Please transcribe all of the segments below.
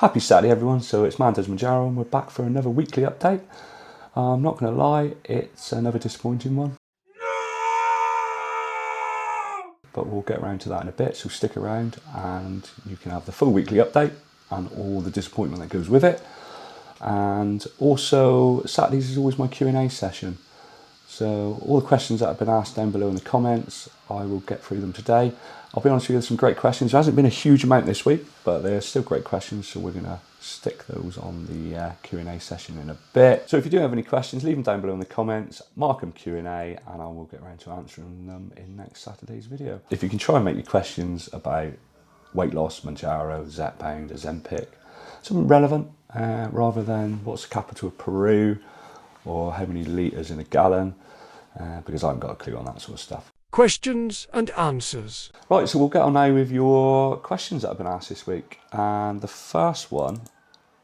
Happy Saturday everyone, so it's Mounjaro and we're back for another weekly update. I'm not going to lie, it's another disappointing one. But we'll get around to that in a bit, so stick around and you can have the full weekly update and all the disappointment that goes with it. And also, Saturdays is always my Q&A session. So all the questions that have been asked down below in the comments, I will get through them today. I'll be honest with you, there's some great questions. There hasn't been a huge amount this week, but there's still great questions, so we're going to stick those on the Q&A session in a bit. So if you do have any questions, leave them down below in the comments, mark them Q&A, and I will get around to answering them in next Saturday's video. If you can try and make your questions about weight loss, Mounjaro, Zepbound, Ozempic, something relevant, rather than what's the capital of Peru, or how many litres in a gallon, because I haven't got a clue on that sort of stuff. Questions and answers. Right, so we'll get on now with your questions that have been asked this week. And the first one,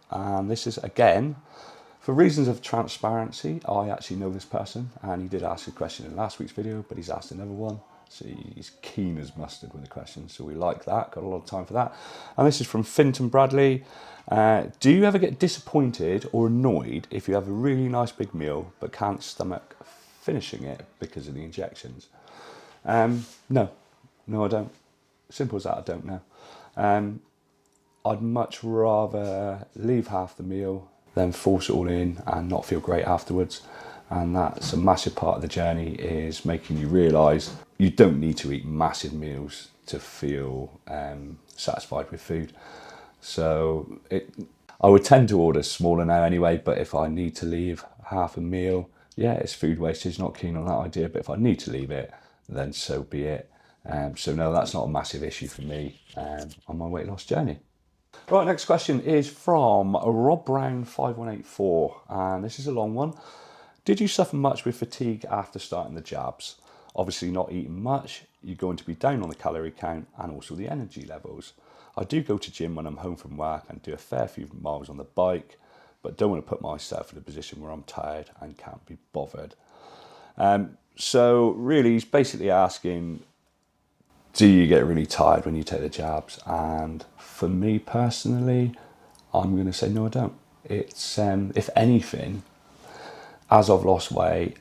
and this is again, for reasons of transparency, I actually know this person, and he did ask a question in last week's video, but he's asked another one. So he's keen as mustard with the questions, so we like that, got a lot of time for that. And this is from Finton Bradley. Do you ever get disappointed or annoyed if you have a really nice big meal but can't stomach finishing it because of the injections? No, I don't. Simple as that, I don't know. I'd much rather leave half the meal than force it all in and not feel great afterwards. And that's a massive part of the journey, is making you realise you don't need to eat massive meals to feel satisfied with food. So I would tend to order smaller now anyway, but if I need to leave half a meal, yeah, it's food wastage, not keen on that idea, but if I need to leave it, then so be it. So no, that's not a massive issue for me on my weight loss journey. Right, next question is from Rob Brown 5184, and this is a long one. Did you suffer much with fatigue after starting the jabs? Obviously not eating much, you're going to be down on the calorie count and also the energy levels. I do go to gym when I'm home from work and do a fair few miles on the bike, but don't want to put myself in a position where I'm tired and can't be bothered. So really he's basically asking, do you get really tired when you take the jabs? And for me personally, I'm going to say no, I don't. It's if anything, as I've lost weight,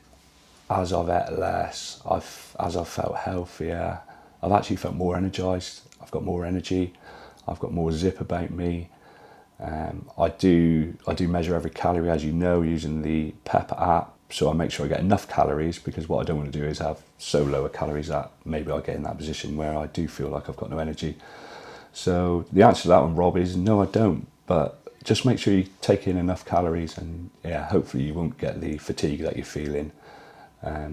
as I've ate less, as I've felt healthier, I've actually felt more energised. I've got more energy. I've got more zip about me. I do measure every calorie, as you know, using the Pep app. So I make sure I get enough calories, because what I don't want to do is have so lower calories that maybe I get in that position where I do feel like I've got no energy. So the answer to that one, Rob, is no, I don't. But just make sure you take in enough calories, and yeah, hopefully you won't get the fatigue that you're feeling.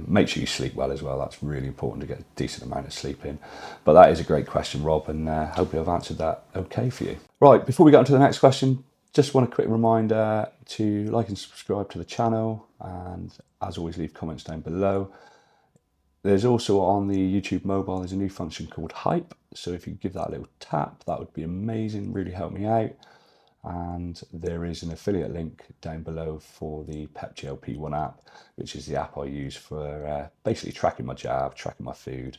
Make sure you sleep well as well. That's really important, to get a decent amount of sleep in. But that is a great question, Rob, and hopefully I've answered that okay for you. Right, before we get on to the next question, just want a quick reminder to like and subscribe to the channel, and as always, leave comments down below. There's also on the YouTube mobile, there's a new function called Hype. So if you give that a little tap, that would be amazing, really help me out. And there is an affiliate link down below for the Pep GLP-1 app, which is the app I use for basically tracking my jab, tracking my food,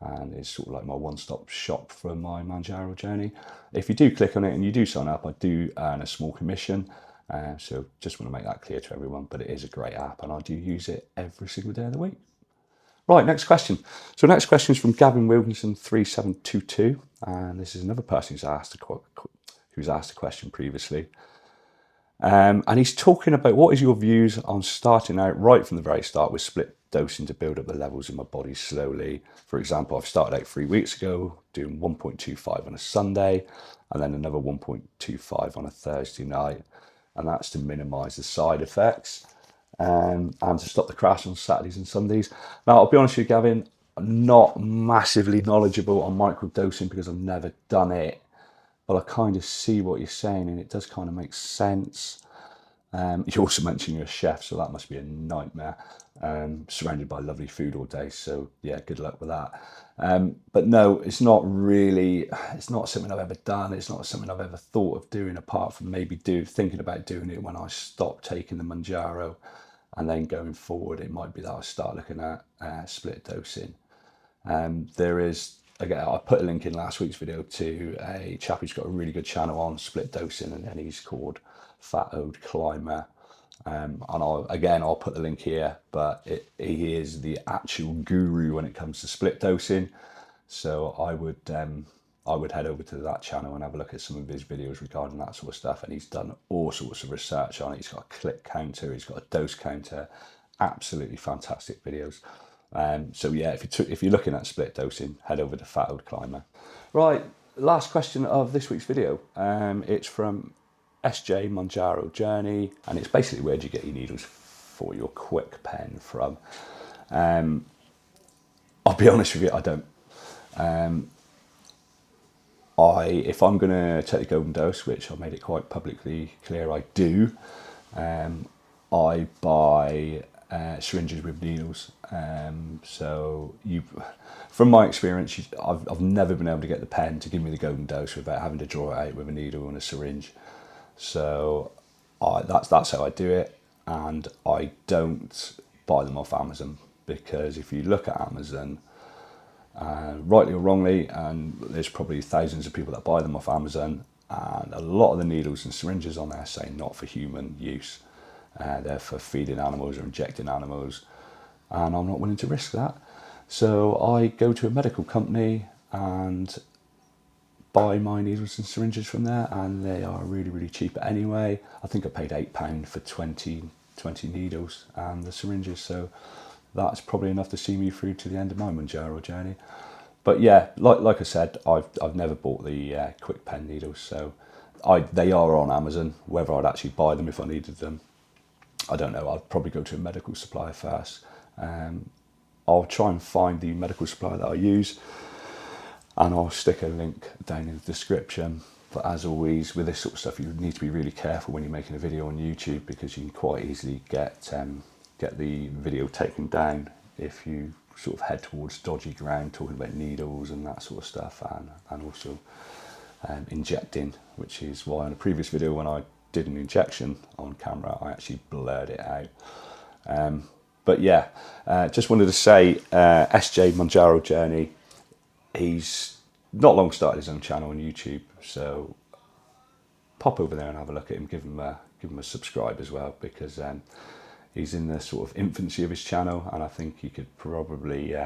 and it's sort of like my one-stop shop for my Mounjaro journey. If you do click on it and you do sign up, I do earn a small commission, so just want to make that clear to everyone, but it is a great app and I do use it every single day of the week. Right, next question. So next question is from Gavin Wilkinson 3722, and this is another person who's asked a question previously. And he's talking about, what is your views on starting out right from the very start with split dosing to build up the levels in my body slowly? For example, I've started out 3 weeks ago doing 1.25 on a Sunday and then another 1.25 on a Thursday night. And that's to minimize the side effects and to stop the crash on Saturdays and Sundays. Now, I'll be honest with you, Gavin, I'm not massively knowledgeable on microdosing because I've never done it. But I kind of see what you're saying, and it does kind of make sense. You also mentioned you're a chef, so that must be a nightmare, surrounded by lovely food all day. So yeah, good luck with that. But no, it's not something I've ever done. It's not something I've ever thought of doing, apart from maybe thinking about doing it when I stopped taking the Mounjaro. And then going forward, it might be that I start looking at split dosing. There is again, I put a link in last week's video to a chap who's got a really good channel on split dosing, and then he's called Fat-Owed Climber. And I'll put the link here, but he is the actual guru when it comes to split dosing. So I would head over to that channel and have a look at some of his videos regarding that sort of stuff. And he's done all sorts of research on it. He's got a click counter, he's got a dose counter, absolutely fantastic videos. So yeah, if you're looking at split dosing, head over to Fat-Owed Climber. Right, last question of this week's video. It's from SJ Mounjaro Journey, and it's basically, where do you get your needles for your quick pen from? I'll be honest with you, I don't. If I'm going to take the golden dose, which I've made it quite publicly clear I do, I buy syringes with needles. From my experience, I've never been able to get the pen to give me the golden dose without having to draw it out with a needle and a syringe. So that's how I do it, and I don't buy them off Amazon, because if you look at Amazon, rightly or wrongly, and there's probably thousands of people that buy them off Amazon, and a lot of the needles and syringes on there say not for human use. They're for feeding animals or injecting animals, and I'm not willing to risk that. So I go to a medical company and buy my needles and syringes from there, and they are really, really cheap anyway. I think I paid £8 for 20 needles and the syringes, so that's probably enough to see me through to the end of my Mounjaro journey. But yeah, like I said, I've never bought the quick pen needles, so they are on Amazon. Whether I'd actually buy them if I needed them, I don't know. I'd probably go to a medical supplier first. I'll try and find the medical supplier that I use, and I'll stick a link down in the description. But as always, with this sort of stuff, you need to be really careful when you're making a video on YouTube, because you can quite easily get the video taken down if you sort of head towards dodgy ground talking about needles and that sort of stuff, and also injecting, which is why in a previous video when I did an injection on camera, I actually blurred it out. But yeah, just wanted to say, SJ Mounjaro Journey, he's not long started his own channel on YouTube, so pop over there and have a look at him, give him a subscribe as well, because he's in the sort of infancy of his channel, and I think he could probably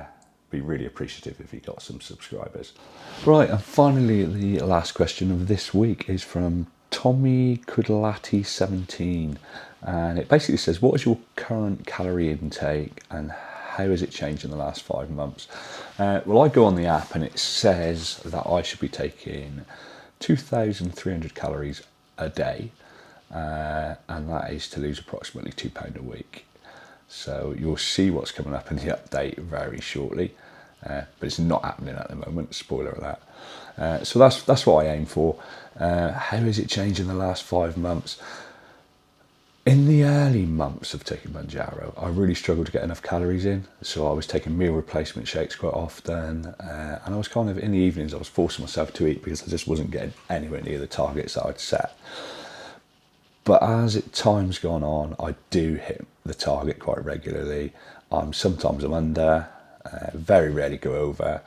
be really appreciative if he got some subscribers. Right, and finally the last question of this week is from Tommy Kudlati 17, and it basically says, what is your current calorie intake and how has it changed in the last 5 months? Well, I go on the app and it says that I should be taking 2,300 calories a day, and that is to lose approximately £2 a week. So you'll see what's coming up in the update very shortly, but it's not happening at the moment, spoiler alert. So that's what I aim for. How has it changed in the last 5 months? In the early months of taking Mounjaro, I really struggled to get enough calories in, so I was taking meal replacement shakes quite often, and I was kind of, in the evenings, I was forcing myself to eat because I just wasn't getting anywhere near the targets that I'd set. But as time's gone on, I do hit the target quite regularly. Sometimes I'm under, very rarely go over,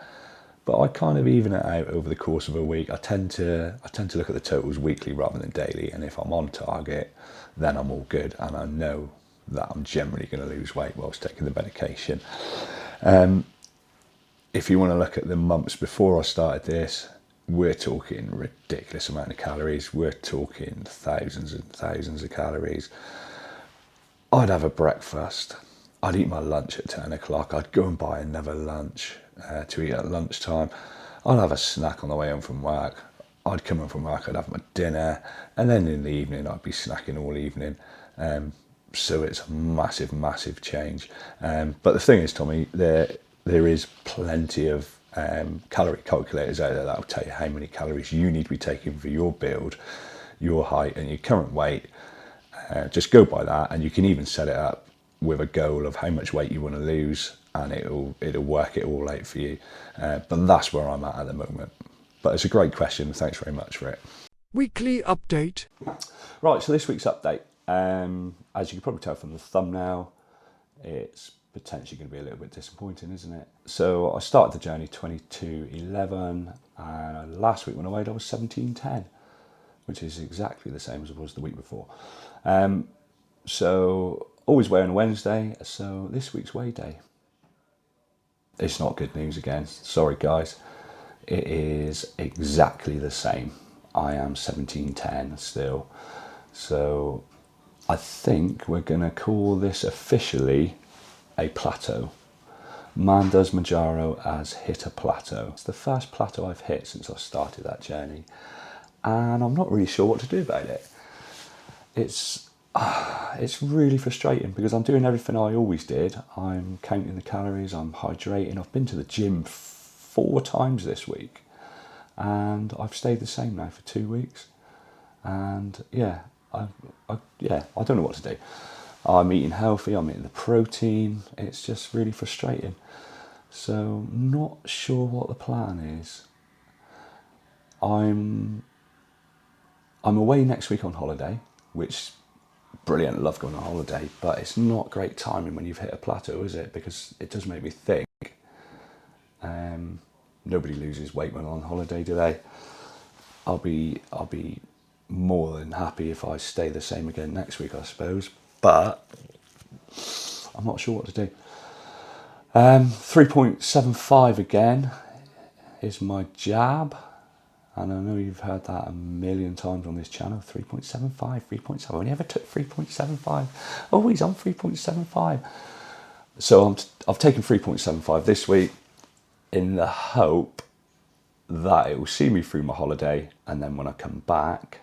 but I kind of even it out over the course of a week. I tend to look at the totals weekly rather than daily, and if I'm on target, then I'm all good, and I know that I'm generally going to lose weight whilst taking the medication. If you want to look at the months before I started this, we're talking ridiculous amount of calories. We're talking thousands and thousands of calories. I'd have a breakfast. I'd eat my lunch at 10 o'clock. I'd go and buy another lunch to eat at lunchtime. I'd have a snack on the way home from work. I'd come home from work, I'd have my dinner, and then in the evening I'd be snacking all evening. So it's a massive, massive change. But the thing is, Tommy, there is plenty of calorie calculators out there that will tell you how many calories you need to be taking for your build, your height and your current weight. Just go by that, and you can even set it up with a goal of how much weight you want to lose, and it'll work it all out for you. But that's where I'm at the moment. But it's a great question. Thanks very much for it. Weekly update. Right, so this week's update, as you can probably tell from the thumbnail, it's potentially going to be a little bit disappointing, isn't it? So I started the journey 22:11, and last week when I weighed I was 17:10, which is exactly the same as it was the week before. So always weigh on a Wednesday, so this week's weigh day. It's not good news again, sorry guys. It is exactly the same. I am 17:10 still. So I think we're going to call this officially a plateau. Man does Mounjaro has hit a plateau. It's the first plateau I've hit since I started that journey, and I'm not really sure what to do about it. It's really frustrating because I'm doing everything I always did. I'm counting the calories, I'm hydrating. I've been to the gym 4 times this week, and I've stayed the same now for 2 weeks. And yeah, I don't know what to do. I'm eating healthy, I'm eating the protein. It's just really frustrating. So not sure what the plan is. I'm away next week on holiday, which brilliant, love going on holiday, but it's not great timing when you've hit a plateau, is it? Because it does make me think, nobody loses weight when on holiday, do they? I'll be more than happy if I stay the same again next week, I suppose, but I'm not sure what to do. 3.75 again is my jab, and I know you've heard that a million times on this channel. 3.75, 3.7. I only ever took 3.75. Always on 3.75. So I've taken 3.75 this week in the hope that it will see me through my holiday, and then when I come back,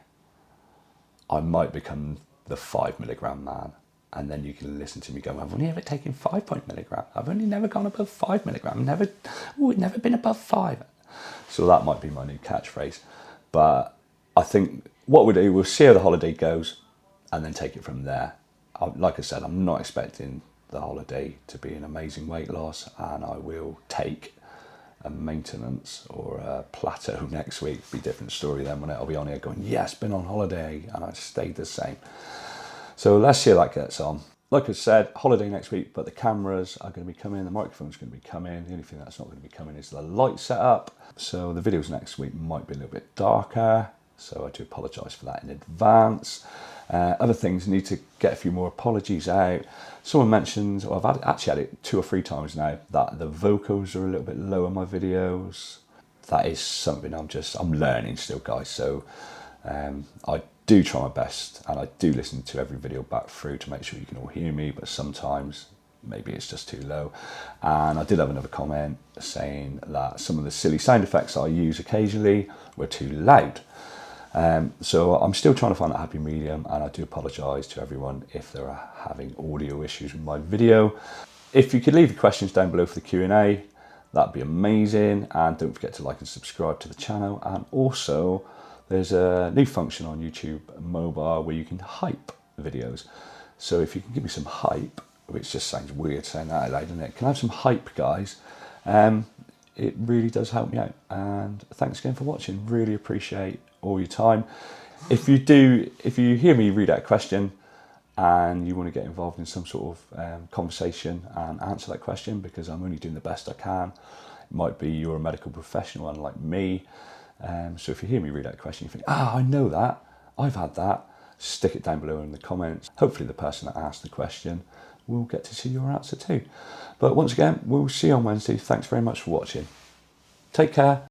I might become the 5 milligram man. And then you can listen to me go, I've only ever taken 5 milligram. I've only never gone above 5 milligram. Never been above 5. So that might be my new catchphrase. But I think what we'll do, we'll see how the holiday goes and then take it from there. Like I said, I'm not expecting the holiday to be an amazing weight loss, and I will take a maintenance or a plateau next week. It'll be a different story then when I'll be on here going, yes, been on holiday and I stayed the same. So let's see how that gets on. Like I said, holiday next week, but the cameras are going to be coming, the microphone's going to be coming. The only thing that's not going to be coming is the light setup. So the videos next week might be a little bit darker, so I do apologise for that in advance. Other things, need to get a few more apologies out. Someone mentioned, or I've actually had it 2 or 3 times now, that the vocals are a little bit low in my videos. That is something I'm learning still, guys. So I do try my best, and I do listen to every video back through to make sure you can all hear me, but sometimes maybe it's just too low. And I did have another comment saying that some of the silly sound effects I use occasionally were too loud. So I'm still trying to find that happy medium, and I do apologise to everyone if they're having audio issues with my video. If you could leave your questions down below for the Q&A, that'd be amazing. And don't forget to like and subscribe to the channel. And also, there's a new function on YouTube mobile where you can hype videos. So if you can give me some hype, which just sounds weird saying that out loud, doesn't it? Can I have some hype, guys? It really does help me out. And thanks again for watching. Really appreciate all your time. If you hear me read out a question and you want to get involved in some sort of conversation and answer that question, because I'm only doing the best I can. It might be you're a medical professional unlike me. So if you hear me read out a question, you think, I know that, I've had that, stick it down below in the comments. Hopefully the person that asked the question will get to see your answer too. But once again, we'll see you on Wednesday. Thanks very much for watching. Take care.